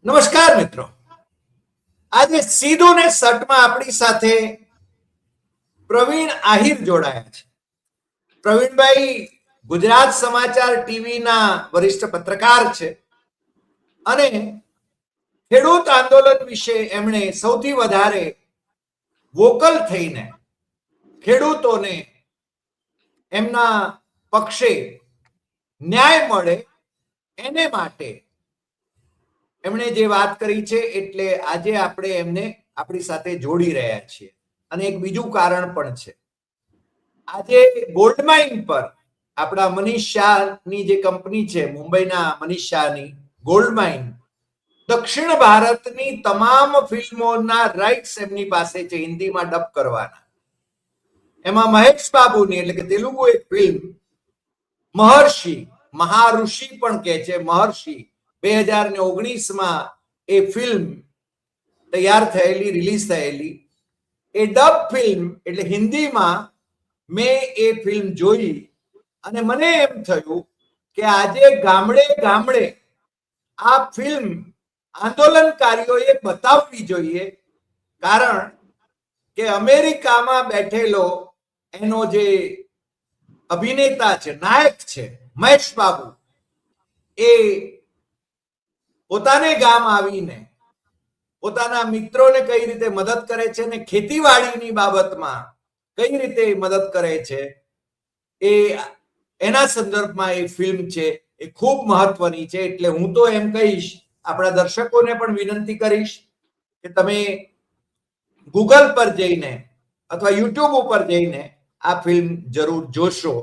નમસ્કાર મિત્રો, આજે સીધું ને સટમાં આપણી સાથે પ્રવીણ આહિર જોડાયા છે. પ્રવીણભાઈ ગુજરાત સમાચાર ટીવીના વરિષ્ઠ પત્રકાર છે અને ખેડૂત આંદોલન વિશે એમણે સૌથી વધારે વોકલ થઈને ખેડૂતોને એમના પક્ષે ન્યાય મળે એને માટે એમણે જે વાત કરી છે, એટલે આજે આપણે એમને આપણી સાથે જોડી રહ્યા છીએ. અને એક બીજું કારણ પણ છે. આજે ગોલ્ડ માઇન પર આપણા મનીષ શાહની જે કંપની છે, મુંબઈના મનીષ શાહની ગોલ્ડ માઇન, દક્ષિણ ભારતની તમામ ફિલ્મોના રાઇટ્સ એમની પાસે છે, હિન્દીમાં ડબ કરવાના. એમાં મહેશ બાબુની એટલે કે તેલુગુ એક ફિલ્મ મહર્ષિ, મહાઋષિ પણ કહે છે, મહર્ષિ 2019માં એ ફિલ્મ તૈયાર થયેલી, રિલીઝ થયેલી. એ ડબ ફિલ્મ એટલે હિન્દીમાં મેં એ ફિલ્મ જોઈ અને મને એમ થયું કે આજે ગામડે ગામડે આ ફિલ્મ આંદોલનકારીઓએ બતાવવી જોઈએ, કારણ કે અમેરિકામાં બેઠેલો એનો જે અભિનેતા છે, નાયક છે મહેશ બાબુ, એ પોતાને ગામ આવીને પોતાના મિત્રોને કઈ રીતે મદદ કરે છે અને ખેતીવાડીની બાબતમાં કઈ રીતે મદદ કરે છે, એ એના સંદર્ભમાં એ ફિલ્મ છે, એ ખૂબ મહત્વની છે. એટલે હું તો એમ કહીશ, આપણા દર્શકોને પણ વિનંતી કરીશ કે તમે ગૂગલ પર જઈને અથવા યુટ્યુબ ઉપર જઈને આ ફિલ્મ જરૂર જોશો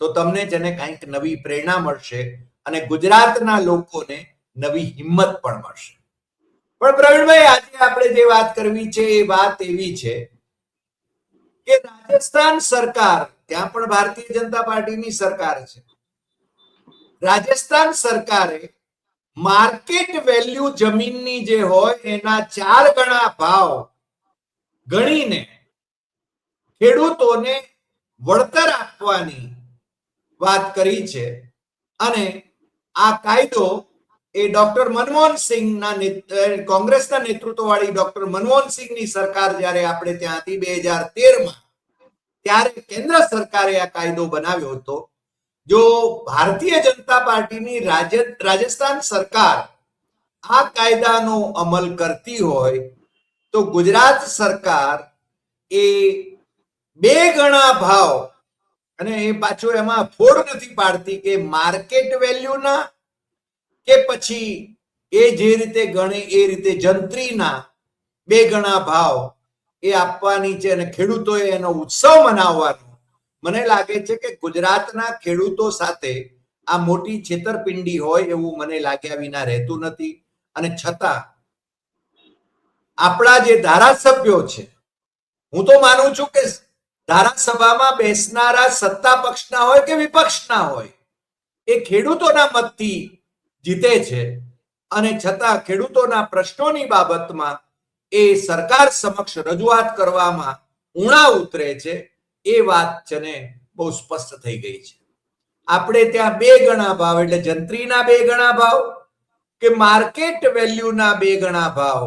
તો તમને જેને કંઈક નવી પ્રેરણા મળશે અને ગુજરાતના લોકોને નવી હિંમત પણ મળશે. પણ પ્રવીણભાઈ, આજે આપણે જે વાત કરવી છે એ વાત એવી છે કે રાજસ્થાન સરકાર, ત્યાં પણ ભારતીય જનતા પાર્ટીની સરકાર છે, રાજસ્થાન સરકારે માર્કેટ વેલ્યુ જમીનની જે હોય એના 4 ગણા ભાવ ગણીને ખેડૂતોને વળતર આપવાની વાત કરી છે. અને આ કાયદો એ ડોક્ટર મનમોહન સિંહના કોંગ્રેસના નેતૃત્વવાળી ડોક્ટર મનમોહન સિંહની સરકાર જ્યારે આપણે ત્યાં હતી 2013માં, ત્યારે કેન્દ્ર સરકારે આ કાયદો બનાવ્યો હતો. જો ભારતીય જનતા પાર્ટીની રાજસ્થાન સરકાર આ કાયદાનો અમલ કરતી હોય તો ગુજરાત સરકાર એ 2 ગણા ભાવ, અને એ પાછું એમાં ફોડ નથી પાડતી કે માર્કેટ વેલ્યુના કે પછી એ જે રીતે ગણે એ રીતે જંત્રીના 2 ગણા ભાવ એ આપવાની છે અને ખેડૂતોએ એનો ઉત્સવ મનાવવાનો. મને લાગે છે કે ગુજરાતના ખેડૂતો સાથે આ મોટી છેતરપિંડી હોય એવું મને લાગ્યા વિના રહેતું નથી. અને છતાં આપણા જે ધારાસભ્યો છે, હું તો માનું છું કે ધારાસભામાં બેસનારા સત્તા પક્ષના હોય કે વિપક્ષના હોય, એ ખેડૂતોના મતથી જીતે છે. અને છતાં ખેડૂતોના પ્રશ્નોની બાબતમાં એ સરકાર સમક્ષ રજૂઆત કરવામાં ઊણા ઉતરે છે. એ વાત છે ને બહુ સ્પષ્ટ થઈ ગઈ છે. આપણે ત્યાં 2 ગણા ભાવ એટલે જંત્રીના 2 ગણા ભાવ કે માર્કેટ વેલ્યુના 2 ગણા ભાવ.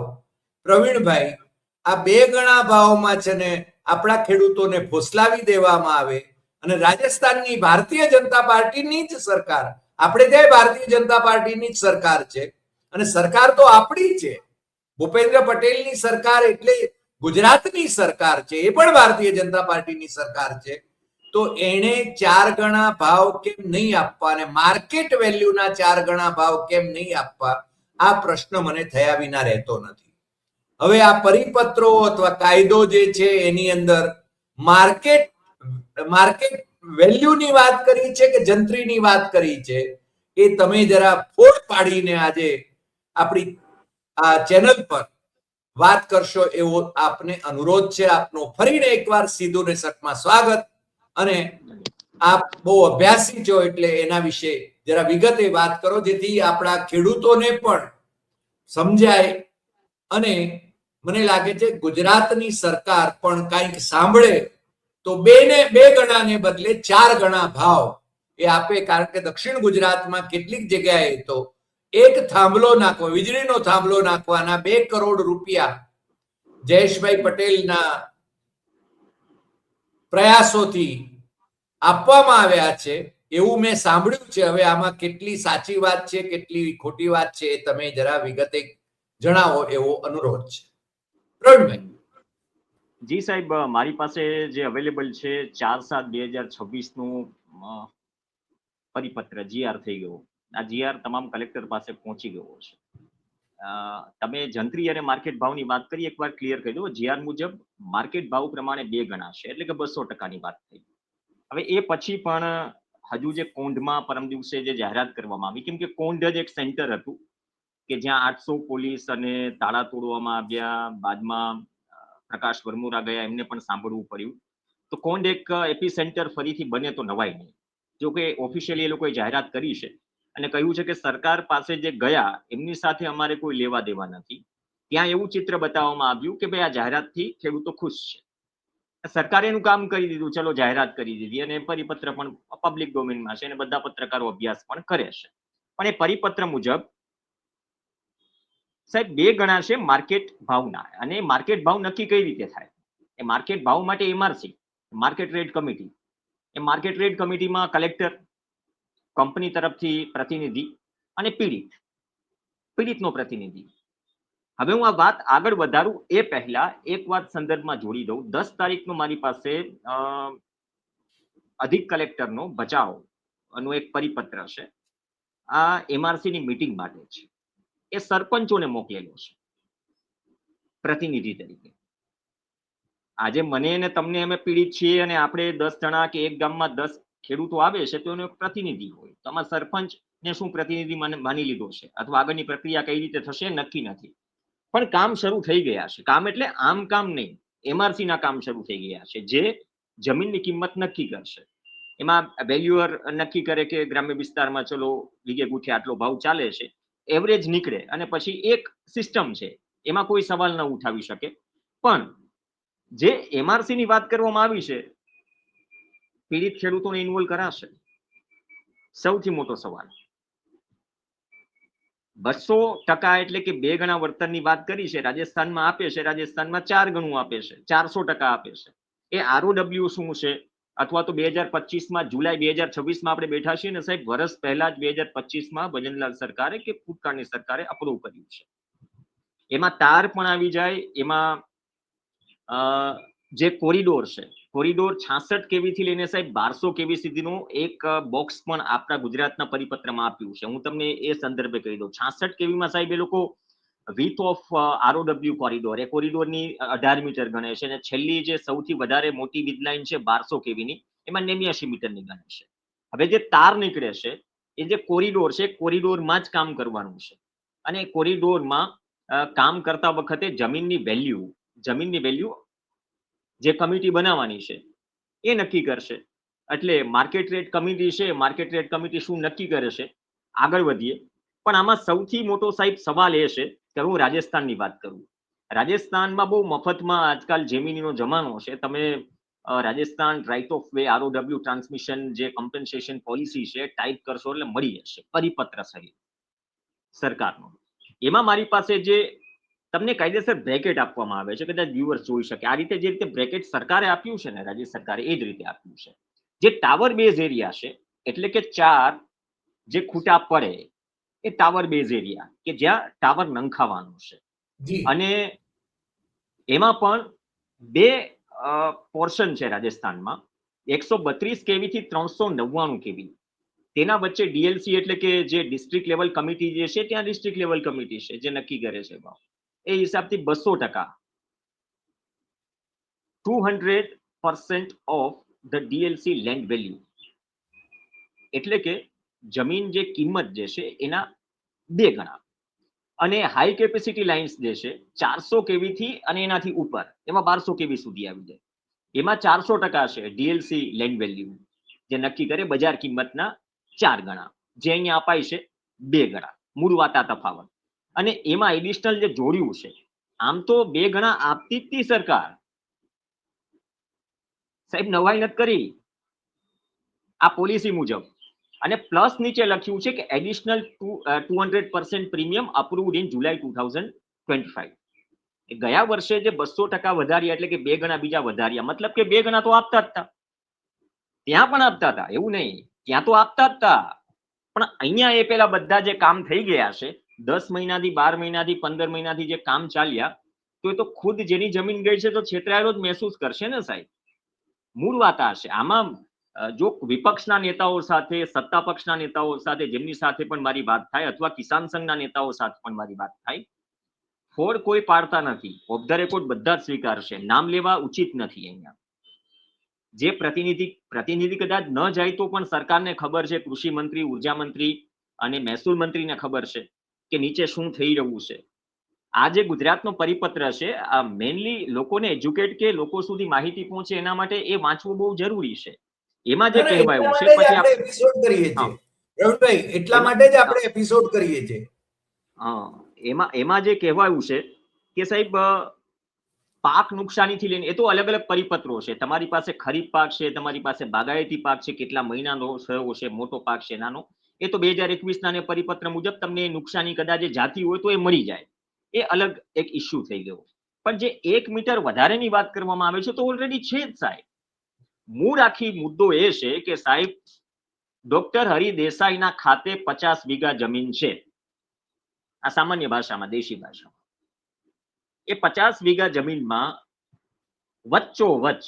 પ્રવીણભાઈ, આ 2 ગણા ભાવમાં છે ને આપણા ખેડૂતોને ફોસલાવી દેવામાં આવે અને રાજસ્થાનની ભારતીય જનતા પાર્ટીની જ સરકાર, આપણે ત્યાં ભારતીય જનતા પાર્ટીની જ સરકાર છે અને સરકાર તો આપણી છે, ભૂપેન્દ્ર પટેલની સરકાર એટલે ગુજરાતની સરકાર છે, એ પણ ભારતીય જનતા પાર્ટીની સરકાર છે. તો એને 4 ગણા ભાવ કેમ નહીં આપવા અને માર્કેટ વેલ્યુના 4 ગણા ભાવ કેમ નહીં આપવા, આ પ્રશ્ન મને થયા વિના રહેતો નથી. હવે આ પરિપત્રો અથવા કાયદો જે છે એની અંદર માર્કેટ વેલ્યુની વાત કરી છે કે જંત્રીની વાત કરી છે, એ તમે જરા ફોડ પાડીને આજે આપણી આ ચેનલ પર વાત કરશો એવો આપને અનુરોધ છે. આપનો ફરીને એકવાર સીધું ને સટમાં સ્વાગત. અને આપ બહુ અભ્યાસી છો એટલે એના વિશે જરા વિગતે વાત કરો, જેથી આપણા ખેડૂતોને પણ સમજાય અને મને લાગે છે ગુજરાતની સરકાર પણ કંઈક સાંભળે તો 2 ગણાને બદલે 4 ગણા ભાવ એ આપે. કારણ કે દક્ષિણ ગુજરાતમાં કેટલીક જગ્યાએ તો એક થાંભલો નાખવો, વીજળીનો થાંભલો નાખવાના 2 કરોડ રૂપિયા જયેશભાઈ પટેલના પ્રયાસોથી આપવામાં આવ્યા છે એવું મેં સાંભળ્યું છે. હવે આમાં કેટલી સાચી વાત છે, કેટલી ખોટી વાત છે, એ તમે જરા વિગતે જણાવો એવો અનુરોધ છે. પ્રવીણભાઈ. જી સાહેબ, મારી પાસે જે અવેલેબલ છે 4/7/2026 નું પરિપત્ર જીઆર થઈ ગયો. આ જીઆર તમામ કલેક્ટર પાસે પહોંચી ગયો છે. તમે જંત્રી અને માર્કેટ ભાવની વાત કરી, એકવાર ક્લિયર કરી દો. જીઆર મુજબ માર્કેટ ભાવ પ્રમાણે 2 ગણાશે, એટલે કે 200%ની વાત થઈ. હવે એ પછી પણ હજુ જે કોંઢમાં પરમ દિવસે જે જાહેરાત કરવામાં આવી, કેમ કે કોંઢ જ એક સેન્ટર હતું કે જ્યાં 800 પોલીસ અને તાળા તોડવામાં આવ્યા, બાદમાં પ્રકાશ વરમોરા ગયા, એમને પણ સાંભળવું પડ્યું. તો કોંઢ એક એપી સેન્ટર ફરીથી બને તો નવાય નહીં. જો કે ઓફિશિયલી એ લોકોએ જાહેરાત કરી છે અને કહ્યું છે કે સરકાર પાસે જે ગયા એમની સાથે અમારે કોઈ લેવા દેવા નથી. ત્યાં એવું ચિત્ર બતાવવામાં આવ્યું કે ભાઈ આ જાહેરાતથી ખેડૂતો ખુશ છે. સરકારે એનું કામ કરી દીધું, ચલો જાહેરાત કરી દીધી અને પરિપત્ર પણ પબ્લિક ડોમેનમાં છે અને બધા પત્રકારો અભ્યાસ પણ કરે છે. પણ એ પરિપત્ર મુજબ સાહેબ 2 ગણા છે માર્કેટ ભાવના. અને માર્કેટ ભાવ નક્કી કઈ રીતે થાય? એ માર્કેટ ભાવ માટે એમઆરસી, માર્કેટ રેટ કમિટી. એ માર્કેટ રેટ કમિટીમાં કલેક્ટર, કંપની તરફથી પ્રતિનિધિ અને પીડિતનો પ્રતિનિધિ. હવે હું આ વાત આગળ વધારું એ પહેલા એક વાત સંદર્ભમાં જોડી દઉં. 10 તારીખનો મારી પાસે અધિક કલેક્ટરનો બચાવનો એક પરિપત્ર છે. આ એમઆરસીની મીટિંગ માટે છે. એ સરપંચોને મોકલેલો છે પ્રતિનિધિ તરીકે. આજે મને અને તમને અમે પીડિત છીએ અને આપણે 10 જણા કે એક ગામમાં 10 ખેડૂતો આવે છે તો એનો એક પ્રતિનિધિ હોય. તો આમાં સરપંચને શું પ્રતિનિધિ માની લીધો છે અથવા આગળની પ્રક્રિયા કઈ રીતે થશે નક્કી નથી. પણ કામ શરૂ થઈ ગયા છે. કામ એટલે આમ કામ નહીં, એમઆરસી ના કામ શરૂ થઈ ગયા છે, જે જમીનની કિંમત નક્કી કરશે. એમાં વેલ્યુઅર નક્કી કરે કે ગ્રામ્ય વિસ્તારમાં ચલો વીઘે ગુઠે આટલો ભાવ ચાલે છે, એવરેજ નીકળે અને પછી એક સિસ્ટમ છે, એમાં કોઈ સવાલ ન ઉઠાવી શકે. પણ જે એમઆરસી ની વાત કરવામાં આવી છે, પીડિત ખેડૂતોને ઇન્વોલ્વ કરાશે? સૌથી મોટો સવાલ. 200% એટલે કે 2 ગણા વળતરની વાત કરી છે. રાજસ્થાનમાં આપે છે, રાજસ્થાનમાં 4 ગણું આપે છે, 400% આપે છે. એ આરઓડબ્લ્યુ શું છે? અથવા તો 2025માં જુલાઈ 2026માં આપણે બેઠા છીએ ને સાહેબ, વર્ષ પહેલા જ 2025માં ભજનલાલ સરકારે કે ભૂતકાળની સરકારે અપ્રૂવ કર્યું છે. એમાં તાર પણ આવી જાય, એમાં જે કોરિડોર છે, કોરિડોર 66 કેવી થી લઈને સાહેબ 1200 કેવી સુધીનું એક બોક્સ પણ આપણા ગુજરાતના પરિપત્રમાં આપ્યું છે. હું તમને એ સંદર્ભે કહી દઉં. 66 કેવીમાં સાહેબ એ લોકો વિથ ઓફ આરઓડબ્લ્યુ કોરિડોર, એ કોરિડોરની 18 મીટર ગણે છે અને છેલ્લી જે સૌથી વધારે મોટી વીજ લાઈન છે 1200 કેવીની, એમાં 89 મીટરની ગણે છે. હવે જે તાર નીકળે છે એ જે કોરિડોર છે, કોરિડોરમાં જ કામ કરવાનું છે. અને કોરિડોરમાં કામ કરતા વખતે જમીનની વેલ્યુ જે કમિટી બનાવવાની છે એ નક્કી કરશે. એટલે માર્કેટ રેટ કમિટી છે, માર્કેટ રેટ કમિટી શું નક્કી કરે છે? આગળ વધીએ. પણ આમાં સૌથી મોટો સાહેબ સવાલ એ છે કે હું રાજસ્થાનની વાત કરું. રાજસ્થાનમાં બહુ મફતમાં આજકાલ જમીનનો જમાનો છે. તમે Rajasthan right of way ROW transmission જે કમ્પન્સેશન પોલિસી છે ટાઈપ કરશો એટલે મળી જશે પરિપત્ર સહિત સરકારનો. એમાં મારી પાસે જે તમને કાયદેસર બ્રેકેટ આપવામાં આવે છે, કદાચ વ્યુઅર્સ જોઈ શકે. આ રીતે જે રીતે બ્રેકેટ સરકારે આપ્યું છે ને, રાજ્ય સરકારે એ જ રીતે આપ્યું છે. જે ટાવર બેઝ એરિયા છે, એટલે કે 4 જે ખૂટા પડે એ ટાવર બેઝ એરિયા, કે જ્યાં ટાવર નંખાવાનું છે. અને એમાં પણ 2 પોર્શન છે રાજસ્થાનમાં, 132 કેવી થી 399 કેવી. તેના વચ્ચે ડીએલસી એટલે કે જે ડિસ્ટ્રિક્ટ લેવલ કમિટી જે છે, ત્યાં ડિસ્ટ્રિક્ટ લેવલ કમિટી છે જે નક્કી કરે છે ભાવ. એ હિસાબથી 200%, 200% of the DLC land value, એટલે કે જમીન જે કિંમત જે છે એના 2 ગણા. અને હાઈ કેપેસિટી લાઇન્સ જે છે 400 કેવી થી અને એનાથી ઉપર, એમાં 1200 કેવી સુધી આવી જાય. એમાં 400% છે ડીએલસી લેન્ડ વેલ્યુ, જે નક્કી કરે બજાર કિંમતના 4 ગણા, જે અહીંયા અપાય છે 2 ગણા. મૂળ વાત આ તફાવત. અને એમાં એડિશનલ જે જોડ્યું છે, આમ તો 2 ગણા આપતી જ સરકાર સાહેબ, નવાઈ નથી કરી. આ પોલિસી મુજબ અને પ્લસ નીચે લખ્યું છે કે એડિશનલ 200% પ્રીમિયમ અપ્રુવડ ઇન જુલાઈ 2025. ગયા વર્ષે જે 200% વધાર્યા એટલે કે 2 ગણા બીજા વધાર્યા, મતલબ કે 2 ગણા તો આપતા જ હતા. ત્યાં પણ આપતા હતા, એવું નહીં, ત્યાં તો આપતા જ હતા, પણ અહીંયા એ પેલા બધા જે કામ થઈ ગયા છે 10 મહિનાથી 12 મહિનાથી 15 મહિનાથી જે કામ ચાલ્યા, તો એ તો ખુદ જેની જમીન ગઈ છે તો છેતરાયેલો જ મહેસૂસ કરશે ને સાહેબ. મૂળ વાત આ છે. આમાં જો વિપક્ષના નેતાઓ સાથે, સત્તા પક્ષના નેતાઓ સાથે, જેમની સાથે પણ મારી વાત થાય અથવા કિસાન સંઘના નેતાઓ સાથે પણ મારી વાત થાય, ફોડ કોઈ પાડતા નથી, ઓફ ધ રેકોર્ડ બધા જ સ્વીકારશે, નામ લેવા ઉચિત નથી. અહીંયા જે પ્રતિનિધિ કદાચ ન જાય તો પણ સરકારને ખબર છે, કૃષિ મંત્રી, ઉર્જા મંત્રી અને મહેસૂલ મંત્રીને ખબર છે કે નીચે શું થઈ રહ્યું છે. આ જે ગુજરાતનો પરિપત્ર છે, આ મેઇનલી લોકોને એજ્યુકેટ કે લોકો સુધી માહિતી પહોંચે એના માટે એ વાંચવું બહુ જરૂરી છે. એમાં જે કહેવાયું છે પછી આપણે એપિસોડ કરીએ છીએ પ્રવીણભાઈ, એટલા એમાં માટે જ આપણે એપિસોડ કરીએ છીએ. એમાં જે કહેવાયું છે કે સાહેબ પાક નુકસાનીથી લઈને, એ તો અલગ અલગ પરિપત્રો છે. તમારી પાસે ખરીફ પાક છે, તમારી પાસે બાગાયતી પાક છે, કેટલા મહિનાનો થયો છે, મોટો પાક છે, નાનો, એ તો 2021ના પરિપત્ર મુજબ તમને નુકસાની કદાચ જાતી હોય તો એ મળી જાય, એ અલગ એક ઇસ્યુ થઈ ગયો. પણ જે 1 મીટર વધારેની વાત કરવામાં આવે છે તો ઓલરેડી છે જ સાહેબ. મૂળ આખી મુદ્દો એ છે કે સાહેબ ડોક્ટર હરિ દેસાઈના ખાતે 50 વીઘા જમીન છે. આ સામાન્ય ભાષામાં, દેશી ભાષામાં, એ 50 વીઘા જમીનમાં વચ્ચોવચ્ચ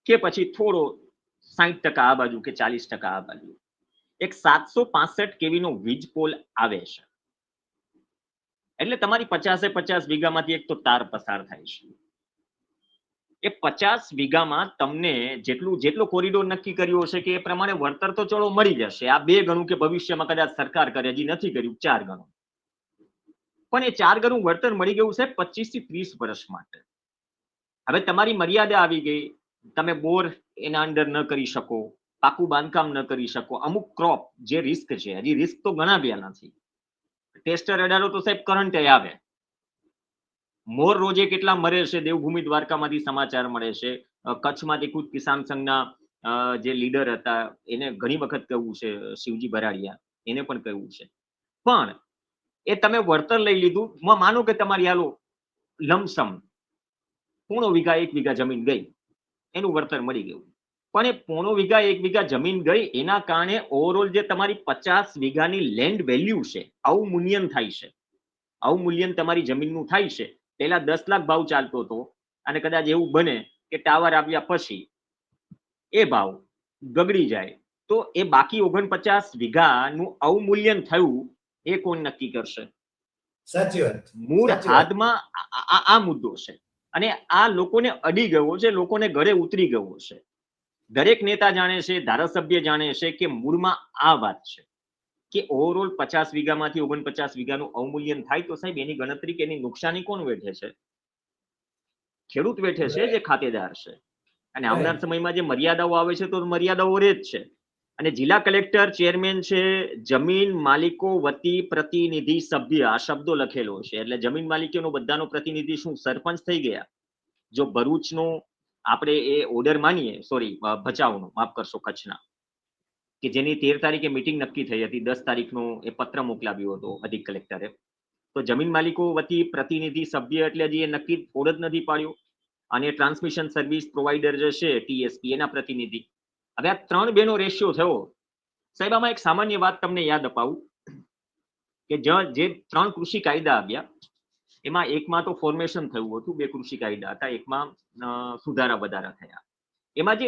કે પછી થોડો 60% આ બાજુ કે 40% આ બાજુ એક 765 kV નો વીજ પોલ આવે છે. એટલે તમારી 50 વીઘામાંથી એક તો તાર પસાર થાય છે. એ 50 વીઘામાં તમને જેટલો કોરિડોર નક્કી કર્યો છે કે એ પ્રમાણે વળતર તો ચલો મળી જશે. આ 2 ગણું કે ભવિષ્યમાં કદાચ સરકાર કરે, હજી નથી કર્યું 4 ગણું, પણ એ 4 ગણું વળતર મળી ગયું છે 25 થી 30 વર્ષ માટે. હવે તમારી મર્યાદા આવી ગઈ, તમે બોર એના અંદર ન કરી શકો, પાકું બાંધકામ ન કરી શકો, અમુક ક્રોપ જે રિસ્ક છે, હજી રિસ્ક તો ગણાવ્યા નથી. ટેસ્ટર અડાડો તો સાહેબ કરંટ આવે. મોર રોજે કેટલા મરે છે, દેવભૂમિ દ્વારકામાંથી સમાચાર મળે છે. કચ્છમાંથી ખુદ કિસાન સંઘના જે લીડર હતા એને ઘણી વખત કહ્યું છે, શિવજી ભરાડિયા, એને પણ કહ્યું છે. પણ એ તમે વળતર લઈ લીધું, માનો કે તમારી હાલો લમસમ 0.5 વીઘા 1 વીઘા જમીન ગઈ, એનું વળતર મળી ગયું. પણ એ 0.5 વીઘા 1 વીઘા જમીન ગઈ એના કારણે ઓવરઓલ જે તમારી 50 વીઘાની લેન્ડ વેલ્યુ છે, અવમૂલ્યન થાય છે. અવમૂલ્યન તમારી જમીનનું થાય છે. પહેલા 10 લાખ ભાવ ચાલતો હતો અને કદાચ એવું બને કે ટાવર આવ્યા પછી એ ભાવ ગગડી જાય તો એ બાકી 49 વીઘાનું અવમૂલ્યન થયું એ કોણ નક્કી કરશે? સાચી વાત. મૂળ હાથમાં આ મુદ્દો છે અને આ લોકોને અડી ગયો છે, લોકોને ગળે ઉતરી ગયો છે. દરેક નેતા જાણે છે, ધારાસભ્ય જાણે છે કે મૂળમાં આ વાત છે કે ઓવરઓલ 50 વીઘામાંથી 49 વીઘાનું અવમૂલ્યન થાય તો સાહેબ એની ગણતરી કે એની નુકસાની કોણ વેઠે છે? ખેડૂત વેઠે છે, જે ખાતેદાર છે. અને આવનાર સમયમાં જે મર્યાદાઓ આવે છે તો મર્યાદાઓ રહે જ છે. અને જિલ્લા કલેક્ટર, ચેરમેન છે, જમીન માલિકો વતી પ્રતિનિધિ સભ્ય, આ શબ્દો લખેલો છે. એટલે જમીન માલિકોનો બધાનો પ્રતિનિધિ શું સરપંચ થઈ ગયા? જો ભરૂચનો આપણે એ ઓર્ડર માનીએ, સોરી ભચાઉનો, માફ કરશો, કચ્છના, કે જેની 13 તારીખે મીટિંગ નક્કી થઈ હતી, 10 તારીખનો એ પત્ર મોકલાવ્યો હતો અધિક કલેક્ટરે, તો જમીન માલિકો વતી પ્રતિનિધિ સભ્ય એટલે હજી એ નક્કી ઓર્ડર નથી પાડ્યો. અને ટ્રાન્સમિશન સર્વિસ પ્રોવાઈડર જે છે ટીએસપી, એના પ્રતિનિધિ. હવે આ 3 બેનો રેશિયો થયો. સાહેબ આમાં એક સામાન્ય વાત તમને યાદ અપાવું કે જે 3 કૃષિ કાયદા આવ્યા એમાં એકમાં તો ફોર્મેશન થયું હતું, 2 કૃષિ કાયદા હતા, એકમાં સુધારા વધારા થયા. એમાં જે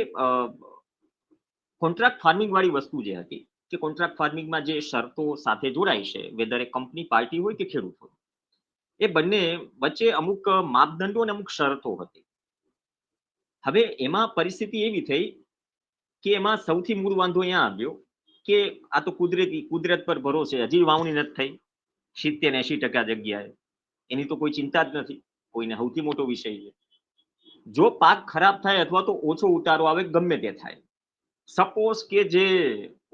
કોન્ટ્રાક્ટ ફાર્મિંગ વાળી વસ્તુ જે હતી કે કોન્ટ્રાક્ટ ફાર્મિંગમાં જે શરતો સાથે જોડાય છે, વેધર એ કંપની, પાર્ટી હોય કે ખેડૂત હોય, એ બંને વચ્ચે અમુક માપદંડો અને અમુક શરતો હતી. હવે એમાં પરિસ્થિતિ એવી થઈ કે એમાં સૌથી મૂળ વાંધો અહીંયા આવ્યો કે આ તો કુદરત પર ભરોસે, હજી વાવણી નથી થઈ 70-80% જગ્યાએ, એની તો કોઈ ચિંતા જ નથી કોઈને, સૌથી મોટો વિષય છે. જો પાક ખરાબ થાય અથવા તો ઓછો ઉતારો આવે, ગમે તે થાય, સપોઝ કે જે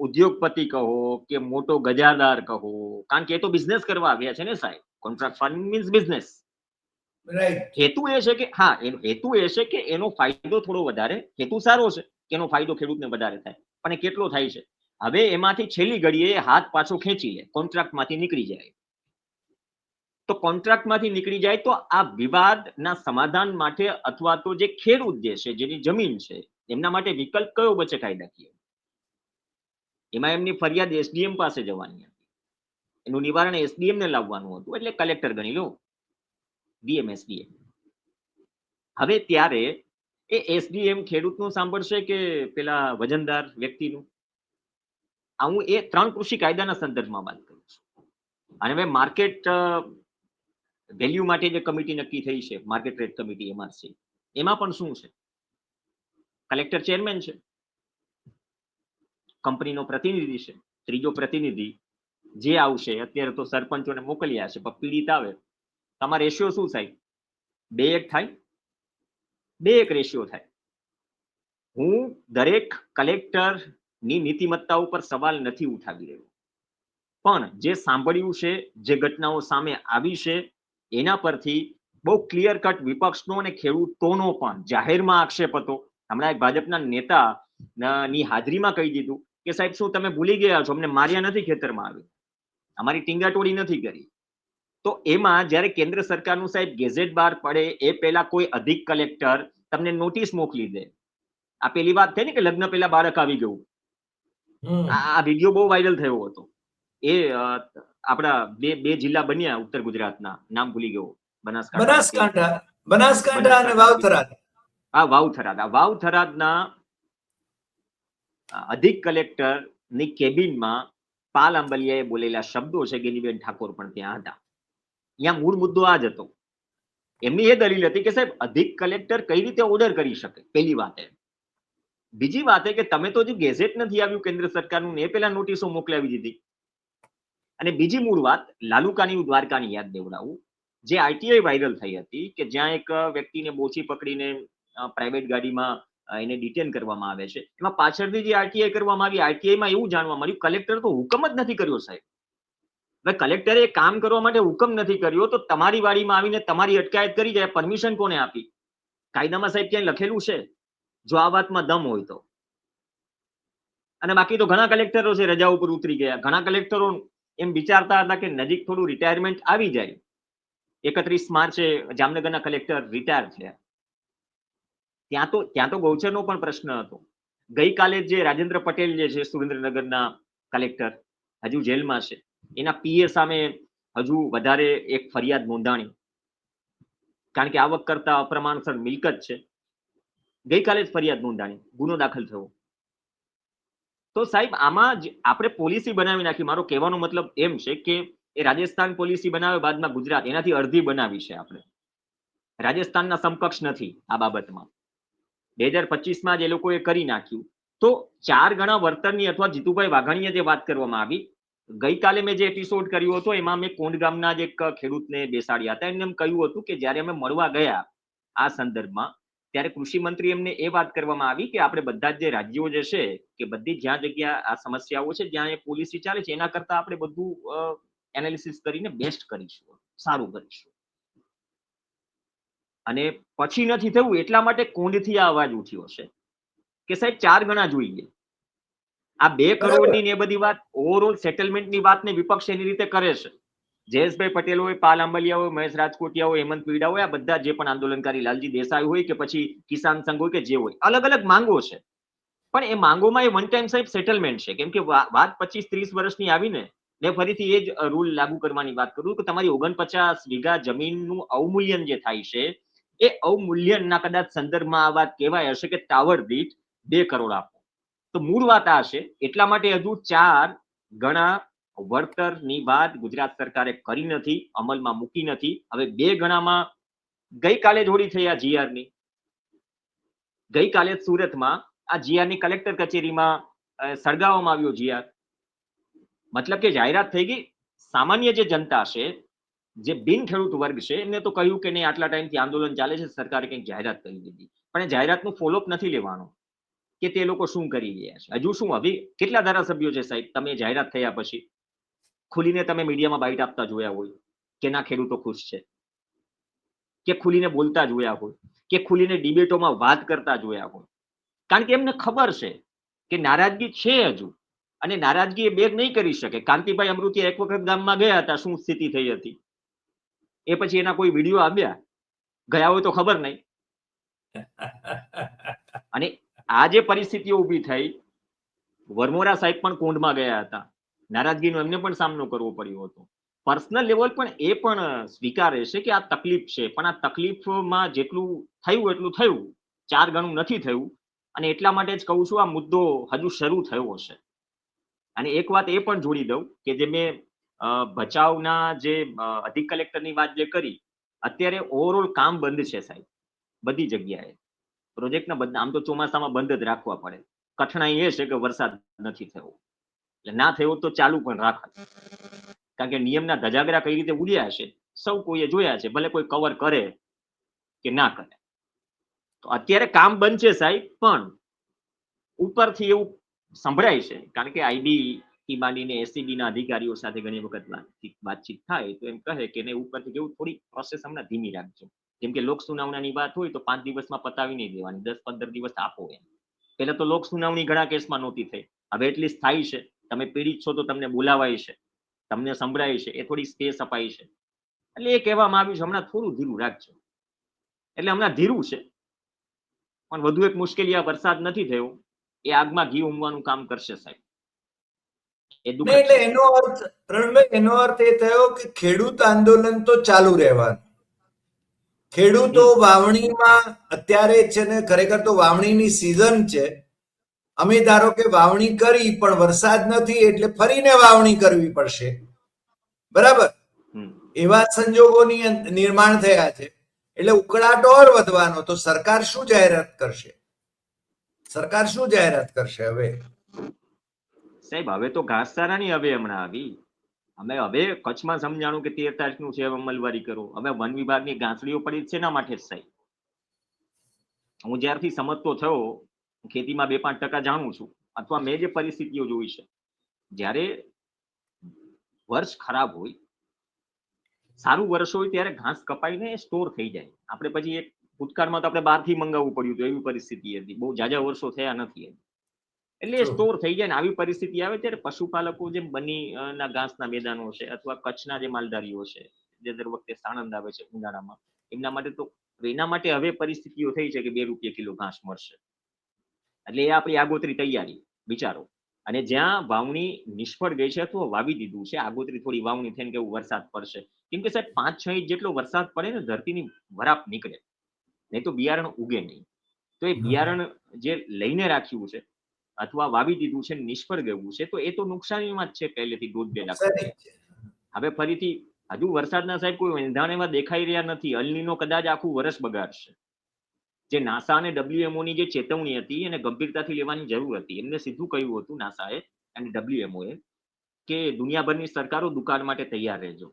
ઉદ્યોગપતિ કહો કે મોટો ગજાદાર કહો, કારણ કે એ તો બિઝનેસ કરવા આવ્યા છે ને સાહેબ, કોન્ટ્રાક્ટ ફાર્મિંગ મીન્સ બિઝનેસ. હેતુ એ છે કે હા, હેતુ એ છે કે એનો ફાયદો થોડો વધારે, હેતુ સારો છે કે એનો ફાયદો ખેડૂતને વધારે થાય, પણ એ કેટલો થાય છે? હવે એમાંથી છેલ્લી ઘડીએ હાથ પાછો ખેંચી લે, કોન્ટ્રાક્ટમાંથી નીકળી જાય. તો કોન્ટ્રાક્ટમાંથી નીકળી જાય તો આ વિવાદના સમાધાન માટે અથવા તો જે ખેડૂત જે છે, જેની જમીન છે, એમના માટે વિકલ્પ કયો બચે કાયદાકીય? એમાં એમની ફરિયાદ એસડીએમ પાસે જવાની હતી. એનું નિવારણ એસડીએમ ને લાવવાનું હતું, એટલે કલેક્ટર ગણી લો, ડીએમ એસડીએમ. હવે ત્યારે એ એસડીએમ ખેડૂતનું સાંભળશે કે પેલા વજનદાર વ્યક્તિનું? હું એ 3 કૃષિ કાયદાના સંદર્ભમાં વાત કરું છું. અને હવે માર્કેટ વેલ્યુ માટે જે કમિટી નક્કી થઈ છે, માર્કેટ રેટ કમિટી એમઆરસી, એમાં પણ શું છે? કલેક્ટર ચેરમેન છે, કંપનીનો પ્રતિનિધિ છે, ત્રીજો પ્રતિનિધિ જે આવશે, અત્યારે તો સરપંચોને મોકલ્યા છે, પણ પીડિત આવે, તમારે રેશિયો શું થાય? 2:1 થાય, 2:1 રેશિયો થાય. હું દરેક કલેક્ટરની નીતિમત્તા ઉપર સવાલ નથી ઉઠાવી રહ્યો, પણ જે સાંભળ્યું છે, જે ઘટનાઓ સામે આવી છે, એના પરથી બહુ ક્લિયર કટ વિપક્ષનો અને ખેડૂતોનો પણ જાહેરમાં આક્ષેપ હતો. હમણાં એક ભાજપના નેતા ની હાજરીમાં કહી દીધું કે સાહેબ શું તમે ભૂલી ગયા છો, અમને માર્યા નથી, ખેતરમાં આવી અમારી ટીંગાટોળી નથી કરી. તો એમાં જ્યારે કેન્દ્ર સરકારનું સાહેબ ગેઝેટ બહાર પડે એ પહેલા કોઈ અધિક કલેક્ટર તમને નોટિસ મોકલી દે. આ પેલી વાત થઈ ને કે લગ્ન પહેલા બાળક આવી ગયું, આ વિડીયો બહુ વાયરલ થયો હતો. એ આપણા બે જિલ્લા બન્યા ઉત્તર ગુજરાતના, નામ ભૂલી ગયો, બનાસકાંઠા અને વાવથરાદ. હા, વાવથરાદના અધિક કલેક્ટર ની કેબિનમાં પાલ આંબલિયાએ બોલેલા શબ્દો છે, ગેનીબેન ઠાકોર પણ ત્યાં હતા. અહીંયા મૂળ મુદ્દો આ જ હતો. એમની એ દલીલ હતી કે સાહેબ અધિક કલેક્ટર કઈ રીતે ઓર્ડર કરી શકે, પહેલી વાત. બીજી વાત એ કે તમે તો જે ગેઝેટ નથી આવ્યું કેન્દ્ર સરકારનું, એ પહેલા નોટિસો મોકલાવી દીધી. અને બીજી મૂળ વાત, લાલુકાની દ્વારકાની યાદ દેવડાવું, જે આરટીઆઈ વાયરલ થઈ હતી કે જ્યાં એક વ્યક્તિને બોચી પકડીને પ્રાઇવેટ ગાડીમાં એને ડિટેન કરવામાં આવે છે. એમાં પાછળથી જે આરટીઆઈ કરવામાં આવી, આરટીઆઈમાં એવું જાણવા મળ્યું કલેક્ટર તો હુકમ જ નથી કર્યો સાહેબ. હવે કલેક્ટરે કામ કરવા માટે હુકમ નથી કર્યો તો તમારી વાડીમાં આવીને તમારી અટકાયત કરી જાય, પરમિશન કોને આપી? કાયદામાં સાહેબ ક્યાંય લખેલું છે? જો આ વાતમાં દમ હોય તો. અને બાકી તો ઘણા કલેક્ટરો છે રજા ઉપર ઉતરી ગયા. ઘણા કલેક્ટરો એમ વિચારતા હતા કે નજીક થોડું રિટાયરમેન્ટ આવી જાય. 31 માર્ચે જામનગરના કલેક્ટર રિટાયર થયા. ત્યાં તો ગૌચરનો પણ પ્રશ્ન હતો. ગઈકાલે જે રાજેન્દ્ર પટેલ જે છે સુરેન્દ્રનગરના કલેક્ટર, હજુ જેલમાં છે. એના પીએ સામે હજુ વધારે એક ફરિયાદ નોંધાણી, કારણ કે આવક કરતા અપ્રમાણસર મિલકત છે. ગઈકાલે જ ફરિયાદ નોંધાણી, ગુનો દાખલ થયો. તો સાહેબ આમાં આપણે પોલિસી બનાવી નાખી. મારો કહેવાનો મતલબ એમ છે કે એ રાજસ્થાન પોલિસી બનાવે, બાદમાં ગુજરાત, એનાથી અડધી બનાવી છે આપણે. રાજસ્થાનના સમકક્ષ નથી આ બાબતમાં. 2025માં જ એ લોકોએ કરી નાખ્યું. તો 4 ગણા વર્તનની અથવા જીતુભાઈ વાઘાણીએ જે વાત કરવામાં આવી, ગઈકાલે મેં જે એપિસોડ કર્યો હતો એમાં મેં કોંડ ગામના જ એક ખેડૂતને બેસાડ્યા હતા. એમને એમ કહ્યું હતું કે જ્યારે અમે મળવા ગયા આ સંદર્ભમાં, ત્યારે કૃષિ મંત્રી એમને એ વાત કરવામાં આવી કે આપણે બધા જ જે રાજ્યો જે છે કે બધી જ્યાં જગ્યા આ સમસ્યાઓ છે, જ્યાં એ પોલિસી ચાલે છે, એના કરતા આપણે બધું એનાલિસિસ કરીને બેસ્ટ કરીશું, સારું કરીશું. અને પછી નથી થયું એટલા માટે કોંડથી આ અવાજ ઉઠ્યો છે કે સાહેબ 4 ગણા જોઈએ. આ 2 કરોડની ને એ બધી વાત, ઓવરઓલ સેટલમેન્ટની વાતને વિપક્ષ એની રીતે કરે છે. જયેશભાઈ પટેલ હોય, પાલ આંબલિયા હોય, મહેશ રાજકોટિયા હોય, હેમંત પીડા હોય, આ બધા જે પણ આંદોલનકારી, લાલજી દેસાઈ હોય કે પછી કિસાન સંઘ હોય કે જે હોય, અલગ અલગ માંગો છે. પણ એ માંગોમાં એ વન ટાઈમ સાહેબ સેટલમેન્ટ છે. કેમ કે વાત 25-30 વર્ષની આવીને ને ફરીથી એ જ રૂલ લાગુ કરવાની વાત કરું કે તમારી 49 વીઘા જમીનનું અવમૂલ્યન જે થાય છે, એ અવમૂલ્યનના કદાચ સંદર્ભમાં આ વાત કહેવાય હશે કે ટાવર દીઠ 2 કરોડ આપો. તો મૂળ વાત આ છે. એટલા માટે હજુ 4 ગણા વળતરની વાત ગુજરાત સરકારે કરી નથી, અમલમાં મૂકી નથી. હવે 2 ગણામાં ગઈકાલે જ હોળી થઈ આ જીઆરની. ગઈકાલે સુરતમાં આ જીઆરની કલેક્ટર કચેરીમાં સળગાવવામાં આવ્યો જીઆર. મતલબ કે જાહેરાત થઈ ગઈ. સામાન્ય જે જનતા છે, જે બિન ખેડૂત વર્ગ છે, એમને તો કહ્યું કે નહીં આટલા ટાઈમથી આંદોલન ચાલે છે, સરકારે કંઈક જાહેરાત કરી દીધી. પણ એ જાહેરાતનું ફોલોઅપ નથી લેવાનો કે તે લોકો શું કરી રહ્યા છે. હજુ શું, હવે કેટલા ધારાસભ્યો છે સાહેબ તમે જાહેરાત થયા પછી ખુલીને તમે મીડિયામાં બાઇટ આપતા જોયા હોય કે ના ખેડૂતો ખુશ છે, કે ખુલીને બોલતા જોયા હોય, કે ખુલીને ડિબેટોમાં વાત કરતા જોયા હોય? કારણ કે એમને ખબર છે કે નારાજગી છે હજુ, અને નારાજગી એ બેગ નહીં કરી શકે. કાંતિભાઈ અમૃતિયા એક વખત ગામમાં ગયા હતા, શું સ્થિતિ થઈ હતી, એ પછી એના કોઈ વિડીયો આવ્યા, ગયા હોય તો ખબર નહીં. અને આ જે પરિસ્થિતિઓ ઊભી થઈ, વરમોરા સાહેબ પણ કુંડમાં ગયા હતા, નારાજગીનો એમને પણ સામનો કરવો પડ્યો હતો. પર્સનલ લેવલ પણ એ પણ સ્વીકારે છે કે આ તકલીફ છે, પણ આ તકલીફમાં જેટલું થયું એટલું થયું, 4 ગણું નથી થયું. અને એટલા માટે જ કહું છું, આ મુદ્દો હજુ શરૂ થયો છે. અને એક વાત એ પણ જોડી દઉં કે જે મેં ભચાઉના જે અધિક કલેક્ટરની વાત જે કરી, અત્યારે ઓવરઓલ કામ બંધ છે સાહેબ, બધી જગ્યાએ. પ્રોજેક્ટના બધા, આમ તો ચોમાસામાં બંધ જ રાખવા પડે. કઠણાઈ એ છે કે વરસાદ નથી થયો, એટલે ના થયો તો ચાલુ પણ રાખે, કારણ કે નિયમના ધજાગરા કઈ રીતે ઉડ્યા છે સૌ કોઈએ જોયા છે, ભલે કોઈ કવર કરે કે ના કરે. તો અત્યારે કામ બંધ છે સાહેબ, પણ ઉપરથી એવું સંભળાય છે, કારણ કે આઈબી થી માંડીને એસીબી ના અધિકારીઓ સાથે ઘણી વખત વાતચીત થાય તો એમ કહે કે ઉપરથી કેવું થોડી પ્રોસેસ હમણાં ધીમી રાખજો. જેમ કે લોક સુનાવણીની વાત હોય તો 5 દિવસમાં પતાવી નહીં દેવાની, 10-15 દિવસ આપો એમ. પહેલા તો લોક સુનાવણી ઘણા કેસમાં નહોતી થઈ, હવે એટલીસ્ટ થાય છે. તમે પીડિત છો તો તમને બોલાવાય છે, તમને સંભળાય છે, એ થોડી સ્પેસ અપાય છે. એટલે એ કહેવામાં આવ્યું છે હમણાં થોડું ધીરું રાખજો. એટલે હમણાં ધીરું છે, પણ વધુ એક મુશ્કેલી આ વરસાદ નથી થયો, એ આગમાં ઘી ઉમવાનું કામ કરશે સાહેબ. એ દુઃખદ એટલે છે. એનો અર્થ, પ્રવીણભાઈ, એનો અર્થ એ થયો કે ખેડૂત આંદોલન તો ચાલુ રહેવાનું. ખેડૂતો વાવણીમાં અત્યારે છે ને, ખરેખર તો વાવણીની સિઝન છે. અમે ધારો કે વાવણી કરી પણ વરસાદ નથી એટલે ફરીને વાવણી કરવી પડશે, બરાબર? એવા સંજોગોની નિર્માણ થયા છે, એટલે ઉકળાટ ઓર વધવાનો. તો સરકાર શું જાહેરાત કરશે? સરકાર શું જાહેરાત કરશે હવે? સાહેબ હવે તો ઘાસચારાની હવે હમણાં આવી, અમે હવે કચ્છમાં સમજાણું કે 13 તારીખનું છે, અમલવારી કરો. હવે વન વિભાગની ગાંસડીઓ પડી છે એના માટે જ સાહેબ. હું જ્યારથી સમજતો થયો, ખેતીમાં 2-5% જાણું છું, અથવા મેં જે પરિસ્થિતિઓ જોઈ છે, જ્યારે વર્ષ ખરાબ હોય, સારું વર્ષ હોય ત્યારે ઘાસ કપાઈને સ્ટોર થઈ જાય. આપણે પછી એક ભૂતકાળમાં તો આપણે બહારથી મંગાવવું પડ્યું હતું, એવી પરિસ્થિતિ હતી. બહુ જાજા વર્ષો થયા નથી, એટલે સ્ટોર થઈ જાય ને આવી પરિસ્થિતિ આવે ત્યારે પશુપાલકો જેમ બની ના ઘાસના મેદાનો છે, અથવા કચ્છના જે માલધારીઓ છે, જે દર વખતે સાણંદ આવે છે ઉનાળામાં, એમના માટે તો એના માટે હવે પરિસ્થિતિઓ થઈ છે કે 2 રૂપિયા કિલો ઘાસ મળશે. એટલે એ આપણી આગોતરી તૈયારી, વિચારો. અને જ્યાં વાવણી નિષ્ફળ ગઈ છે અથવા વાવી દીધું છે, આગોતરી થોડી વાવણી થઈને કેવું વરસાદ પડશે, કેમ કે સાહેબ 5-6 ઇંચ જેટલો વરસાદ પડે ને, ધરતીની વરાપ નીકળે, નહીં તો બિયારણ ઉગે નહીં. તો એ બિયારણ જે લઈને રાખ્યું છે અથવા વાવી દીધું છે નિષ્ફળ ગયું છે, તો એ તો નુકસાનીમાં જ છે પહેલેથી 1.5-2 લાખ રૂપિયા. હવે ફરીથી હજુ વરસાદના સાહેબ કોઈ એંધાણ એવા દેખાઈ રહ્યા નથી. અલનીનો કદાચ આખું વર્ષ બગાડશે. જે નાસા અને WMO ની જે ચેતવણી હતી એને ગંભીરતાથી લેવાની જરૂર હતી. એમને સીધું કહ્યું હતું નાસાએ અને WMOએ કે દુનિયાભરની સરકારો દુકાન માટે તૈયાર રહેજો.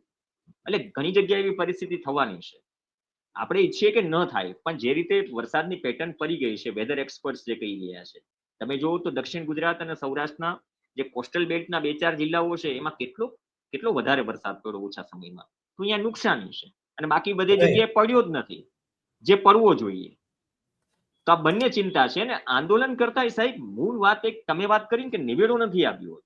એટલે ઘણી જગ્યાએ એવી પરિસ્થિતિ થવાની છે. આપણે ઈચ્છીએ કે ન થાય, પણ જે રીતે વરસાદની પેટર્ન પડી ગઈ છે, વેધર એક્સપર્ટ્સ જે કહી રહ્યા છે, તમે જોવો તો દક્ષિણ ગુજરાત અને સૌરાષ્ટ્રના જે કોસ્ટલ બેલ્ટના 2-4 જિલ્લાઓ છે, એમાં કેટલો વધારે વરસાદ પડ્યો ઓછા સમયમાં, તો અહીંયા નુકસાની છે. અને બાકી બધી જગ્યાએ પડ્યો જ નથી જે પડવો જોઈએ. તો આ બંને ચિંતા છે. ને આંદોલન કરતા સાહેબ મૂળ વાત એક તમે વાત કરી કે નિવેડો નથી આવ્યો.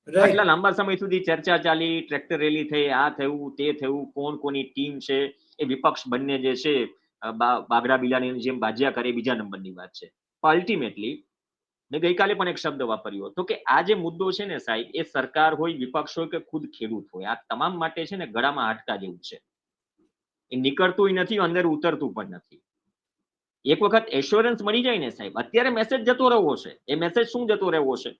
આટલા લાંબા સમય સુધી ચર્ચા ચાલી, ટ્રેક્ટર રેલી થઈ, આ થયું તે થયું, કોણ કોની ટીમ છે, એ વિપક્ષ બંને જે છે બાગડા બિલાડીની જેમ બાજ્યા કરે, બીજા નંબરની વાત છે. પણ અલ્ટિમેટલી મેં ગઈકાલે પણ એક શબ્દ વાપર્યો હતો કે આ જે મુદ્દો છે ને સાહેબ, એ સરકાર હોય, વિપક્ષ હોય કે ખુદ ખેડૂત હોય, આ તમામ માટે છે ને ગળામાં હાડકા જેવું છે. એ નીકળતું નથી, અંદર ઉતરતું પણ નથી. એક વખત એશ્યોરન્સ મળી જાય ને સાહેબ, અત્યારે મેસેજ જતો રહેવો છે. એ મેસેજ શું જતો રહેવો છે?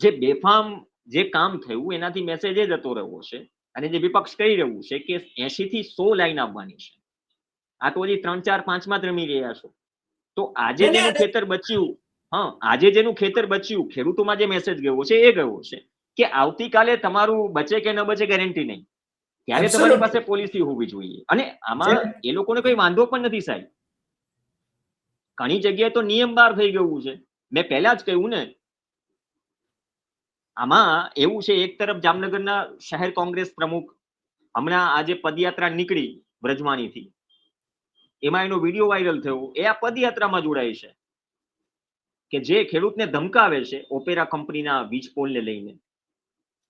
જે બેફામ જે કામ થયું એનાથી મેસેજ એ જતો રહેવો છે. અને જે વિપક્ષ કહી રહ્યું છે કે 80 થી 100 લાઈન આવવાની છે, આ તો હજી 3, 4, 5 માં જ રમી રહ્યા છો. તો આજે જેનું ખેતર બચ્યું, આજે જેનું ખેતર બચ્યું, ખેડૂતોમાં જે મેસેજ ગયો છે એ ગયો છે કે આવતીકાલે તમારું બચે કે ન બચે ગેરંટી નહીં, ત્યારે તમારી પાસે પોલિસી હોવી જોઈએ. અને આમાં એ લોકોને કઈ વાંધો પણ નથી સાહેબ. ઘણી જગ્યાએ તો નિયમ બહાર થઈ ગયું છે. મેં પહેલા જ કહ્યું ને, આમાં એવું છે, એક તરફ જામનગરના શહેર કોંગ્રેસ પ્રમુખ હમણાં આજે પદયાત્રા નીકળી વ્રજવાણીથી, એમાં એનો વિડીયો વાયરલ થયો, એ આ પદયાત્રામાં જોડાય છે. કે જે ખેડૂતને ધમકાવે છે ઓપેરા કંપનીના વીજ પોલને લઈને.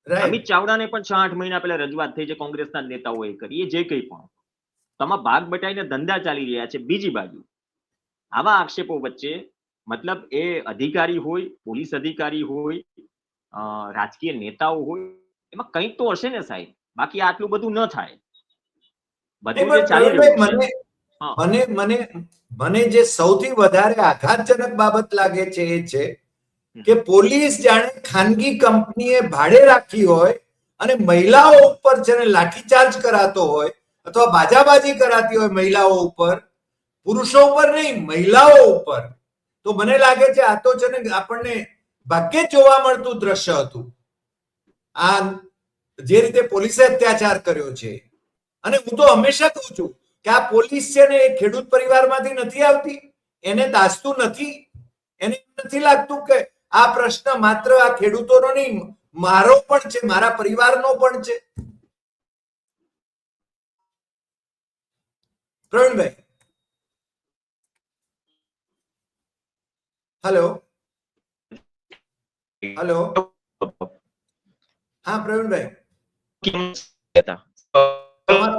રાઈટ. અમિત ચાવડાને પણ 6-8 મહિના પહેલા રજૂઆત થઈ છે કોંગ્રેસના નેતાઓએ કરી, એ જે કંઈ પણ તમામ ભાગ બટાઈને ધંધા ચાલી રહ્યા છે. બીજી બાજુ આવા આક્ષેપો વચ્ચે મતલબ એ અધિકારી હોય, પોલીસ અધિકારી હોય, રાજકીય નેતાઓ હોય, એમાં કંઈક તો હશે ને સાહેબ, બાકી આટલું બધું ન થાય. બધું જે ચાલી રહ્યું છે, મને જે સૌથી વધારે આઘાતજનક બાબત લાગે છે એ છે કે પોલીસ જાણે ખાનગી કંપનીએ ભાડે રાખી હોય અને મહિલાઓ ઉપર જેને લાઠીચાર્જ કરાતો હોય અથવા બાજાબાજી કરાતી હોય મહિલાઓ ઉપર, પુરુષો ઉપર નહીં, મહિલાઓ ઉપર. તો મને લાગે છે આ તો છે ને આપણને ભાગ્યે જ જોવા મળતું દ્રશ્ય હતું, આ જે રીતે પોલીસે અત્યાચાર કર્યો છે. અને હું તો હંમેશા કહું છું કે આ પોલીસ છે ને એ ખેડૂત પરિવારમાંથી નથી આવતી, એને દાસતું નથી, એને નથી લાગતું કે આ પ્રશ્ન માત્ર આ ખેડૂતોનો નહીં, મારો પણ છે, મારા પરિવારનો પણ છે. પ્રવીણભાઈ, હેલો હેલો, હા પ્રવીણભાઈ, તમારો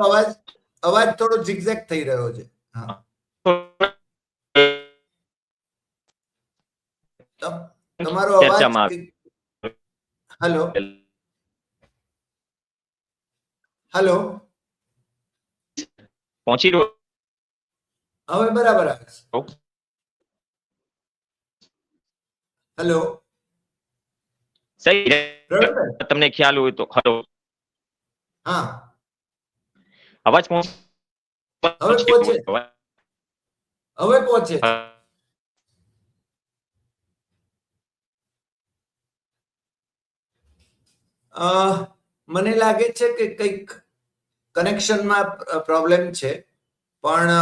અવાજ થોડો ઝિગઝેગ થઈ રહ્યો છે. હા, તમારો અવાજ, હેલો હેલો, પહોંચી રહ્યો હવે બરાબર આવે છે. હેલો, તમને ખ્યાલ હોય તો ખરો. હા, અવાજ હવે પહોંચે, હવે પહોંચે. મને લાગે છે કે કંઈક કનેક્શનમાં પ્રોબ્લેમ છે, પણ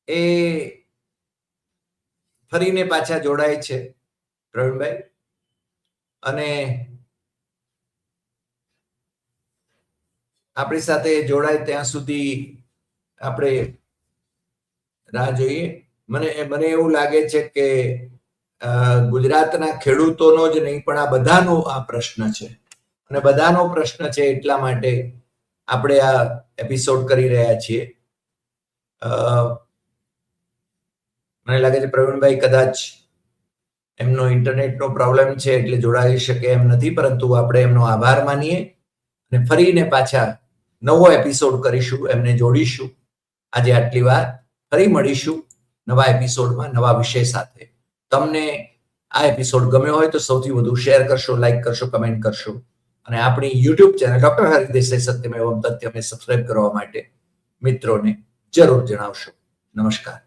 એ ફરીને પાછા જોડાય છે પ્રવીણભાઈ. અને આપણી સાથે જોડાય ત્યાં સુધી આપણે રાહ જોઈએ. મને એવું લાગે છે કે ગુજરાતના ખેડૂતોનો જ નહીં પણ આ બધાનો આ પ્રશ્ન છે, અને બધાનો પ્રશ્ન છે એટલા માટે આપણે આ એપિસોડ કરી રહ્યા છીએ. મને લાગે છે પ્રવીણભાઈ કદાચ એમનો ઇન્ટરનેટનો પ્રોબ્લેમ છે એટલે જોડાઈ શકે એમ નથી, પરંતુ આપણે એમનો આભાર માનીએ અને ફરીને પાછા નવો એપિસોડ કરીશું, એમને જોડીશું. આજે આટલી વાર, ફરી મળીશું નવા એપિસોડમાં નવા વિષય સાથે. તમને આ એપિસોડ ગમ્યો હોય તો સૌથી વધુ શેર કરશો, લાઈક કરશો, કમેન્ટ કરશો, અને આપણી YouTube channel doctor Hari Desai Satyamev તથ્યમે સબસ્ક્રાઇબ કરવા માટે મિત્રોને જરૂર જણાવશો. નમસ્કાર.